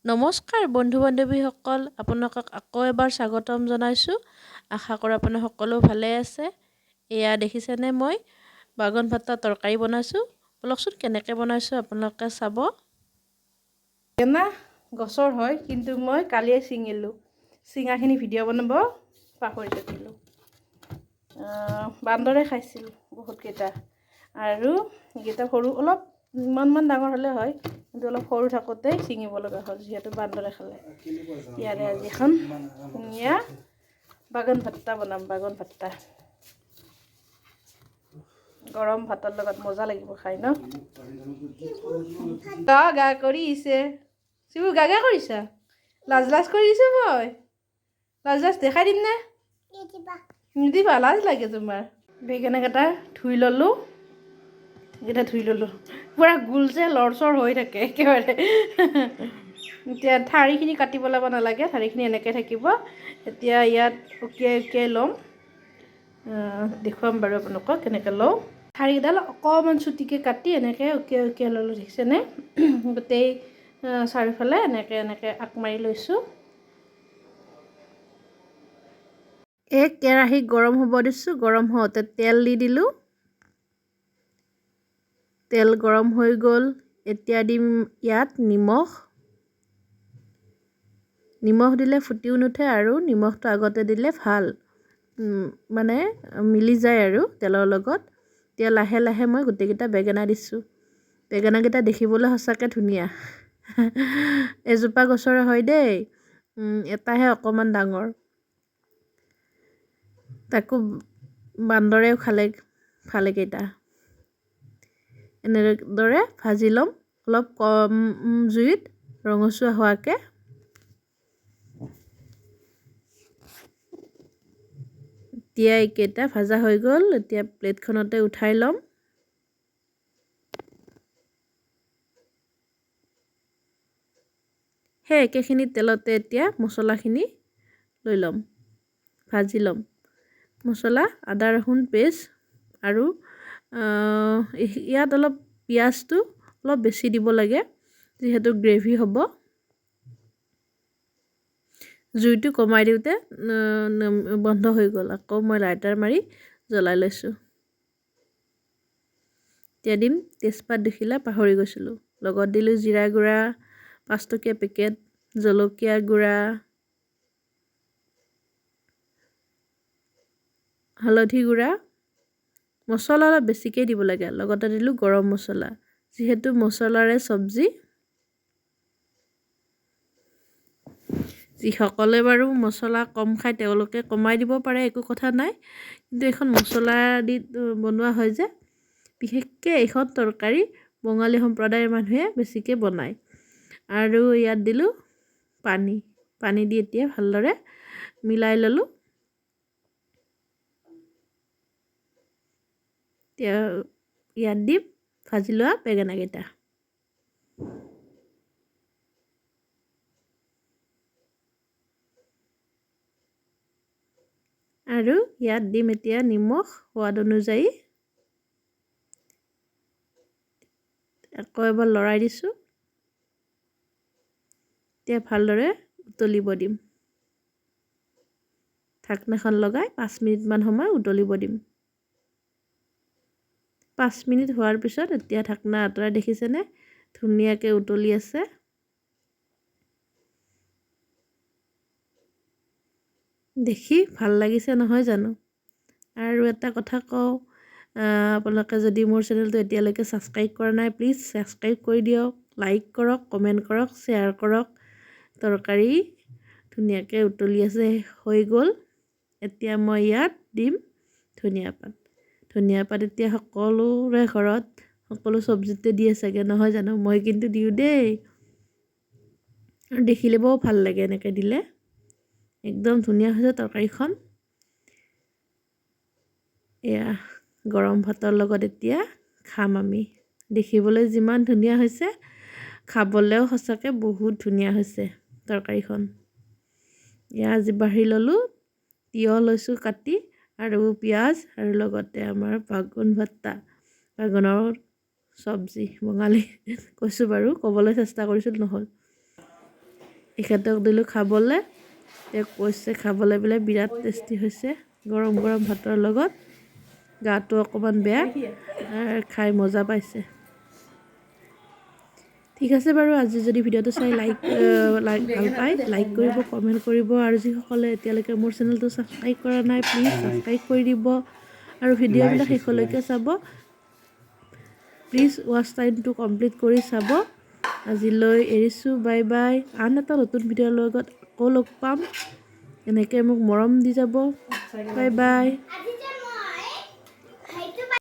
নমস্কাৰ বন্ধু বান্ধৱীসকল, আপোনালোকক আকৌ এবাৰ স্বাগতম জনাইছোঁ। আশা কৰোঁ আপোনালোক সকলো ভালে আছে। এয়া দেখিছেনে, মই বাগন ভাতৰ তৰকাৰী বনাইছোঁ। বলকচোন কেনেকৈ বনাইছোঁ আপোনালোকে চাব। বেঙেনা গছৰ হয়, কিন্তু মই কালিয়ে ছিঙিলোঁ। ছিঙাখিনি ভিডিঅ' বনাব পাহৰি থাকিলোঁ। বান্দৰে খাইছিল বহুতকেইটা, আৰু এইকেইটা সৰু অলপ ইমানমান ডাঙৰ হ'লে হয়, কিন্তু অলপ সৰু থাকোঁতেই ছিঙিব লগা হ'ল, যিহেতু বান্দৰে খালে। ইয়াৰে আজি এখন ধুনীয়া বাগন ভাত্তা বনাম। বাগন ভাত্তা গৰম ভাতৰ লগত মজা লাগিব খাই ন। গা কৰিছে শিবু, গা কৰিছা? লাজ কৰিছে। মই লাজ দেখাই দিম নে নিদিবা? লাজ লাগে তোমাৰ। বেঙেনাকেইটা ধুই ল'লোঁ। পূৰা গোল যে লৰচৰ হৈ থাকে একেবাৰে। এতিয়া ঠাৰিখিনি কাটিব ল'ব নালাগে, ঠাৰিখিনি এনেকৈ থাকিব। এতিয়া ইয়াত উকিয়াই ল'ম। দেখুৱাম বাৰু আপোনালোকক কেনেকৈ লওঁ। ঠাৰিকেইডাল অকণমান চুটিকৈ কাটি এনেকৈ উকিয়াই ল'লোঁ, দেখিছেনে? গোটেই চাৰিওফালে এনেকৈ আঁক মাৰি লৈছোঁ। এই কেৰাহী গৰম হ'ব দিছোঁ। গৰম হওঁতে তেল দি দিলোঁ। তেল গৰম হৈ গ'ল। এতিয়া দিম ইয়াত নিমখ। নিমখ দিলে ফুটিও নুঠে, আৰু নিমখটো আগতে দিলে ভাল, মানে মিলি যায় আৰু তেলৰ লগত। এতিয়া লাহে লাহে মই গোটেইকেইটা বেঙেনা দিছোঁ। বেঙেনাকেইটা দেখিবলৈ সঁচাকৈ ধুনীয়া। এজোপা গছৰে হয় দেই, এটাহে অকণমান ডাঙৰ। তাকো বান্দৰেও খালে ভালেকেইটা। এনেদৰে ভাজি ল'ম, অলপ কম জুইত ৰঙচুৱা হোৱাকৈ। এতিয়া এইকেইটা ভাজা হৈ গ'ল। এতিয়া প্লেটখনতে উঠাই ল'ম। সেই একেখিনি তেলতে এতিয়া মছলাখিনি লৈ ল'ম, ভাজি ল'ম। মছলা আদা ৰচুন পেষ্ট, আৰু ইয়াত অলপ পিঁয়াজটো অলপ বেছি দিব লাগে, যিহেতু গ্ৰেভি হ'ব। জুইটো কমাই দিওঁতে বন্ধ হৈ গ'ল। আকৌ মই লাইটাৰ মাৰি জ্বলাই লৈছোঁ। এতিয়া দিম তেজপাত, দুখিলা পাহৰি গৈছিলোঁ। লগত দিলোঁ জিৰা গুড়া 5 টকীয়া পেকেট, জলকীয়া গুড়া, হালধি গুড়া। মছলা অলপ বেছিকৈ দিব লাগে। লগতে দিলোঁ গৰম মছলা, যিহেতু মছলাৰে চব্জি। যিসকলে বাৰু মছলা কম খায় তেওঁলোকে কমাই দিব পাৰে, একো কথা নাই। কিন্তু এইখন মছলা দি বনোৱা হয় যে, বিশেষকৈ এইখন তৰকাৰী বঙালী সম্প্ৰদায়ৰ মানুহে বেছিকৈ বনায়। আৰু ইয়াত দিলোঁ পানী দি এতিয়া ভালদৰে মিলাই ল'লোঁ। এতিয়া ইয়াত দিম ভাজি লোৱা বেঙেনাকেইটা। আৰু ইয়াত দিম এতিয়া নিমখ সোৱাদ অনুযায়ী। আকৌ এবাৰ লৰাই দিছোঁ। এতিয়া ভালদৰে উতলিব দিম। ঢাকনাখন লগাই 5 মিনিটমান সময় উতলিব দিম। 5 মিনিট হোৱাৰ পিছত এতিয়া ঢাকনা আঁতৰাই, দেখিছেনে ধুনীয়াকৈ উতলি আছে। দেখি ভাল লাগিছে নহয় জানো? আৰু এটা কথা কওঁ, আপোনালোকে যদি মোৰ চেনেলটো এতিয়ালৈকে ছাবস্ক্ৰাইব কৰা নাই, প্লিজ ছাবস্ক্ৰাইব কৰি দিয়ক, লাইক কৰক, কমেণ্ট কৰক, শ্বেয়াৰ কৰক। তৰকাৰী ধুনীয়াকৈ উতলি আছে, হৈ গ'ল। এতিয়া মই ইয়াত দিম ধনিয়া পাত। ধনিয়া পাত এতিয়া সকলোৰে ঘৰত সকলো চব্জিতে দিয়ে চাগে, নহয় জানো? মই কিন্তু দিওঁ দেই, আৰু দেখিলেও ভাল লাগে এনেকৈ দিলে। একদম ধুনীয়া হৈছে তৰকাৰীখন। এয়া গৰম ভাতৰ লগত এতিয়া খাম আমি। দেখিবলৈ যিমান ধুনীয়া হৈছে, খাবলৈও সঁচাকৈ বহুত ধুনীয়া হৈছে তৰকাৰীখন। এয়া আজি বাঢ়ি ল'লোঁ, তিয়ঁহ লৈছোঁ কাটি, আৰু পিঁয়াজ, আৰু লগতে আমাৰ বাগন ভাত্তা, বাগনৰ চব্জি বঙালী কৈছোঁ বাৰু, ক'বলৈ চেষ্টা কৰিছোঁ নহ'ল। এখেতক দিলোঁ খাবলৈ। তেওঁ কৈছে খাবলৈ বোলে বিৰাট টেষ্টি হৈছে গৰম গৰম ভাতৰ লগত। গাটো অকণমান বেয়া খাই মজা পাইছে। ঠিক আছে বাৰু, আজি যদি ভিডিঅ'টো চাই লাইক ভাল পায় লাইক কৰিব, কমেণ্ট কৰিব, আৰু যিসকলে এতিয়ালৈকে মোৰ চেনেলটো ছাবস্ক্ৰাইব কৰা নাই প্লিজ ছাবস্ক্ৰাইব কৰি দিব, আৰু ভিডিঅ'বিলাক শেষলৈকে চাব। প্লিজ ৱাচ টাইমটো কমপ্লিট কৰি চাব। আজিলৈ এৰিছোঁ, বাই বাই। আন এটা নতুন ভিডিঅ'ৰ লগত আকৌ লগ পাম। এনেকৈ মোক মৰম দি যাব। Bye bye.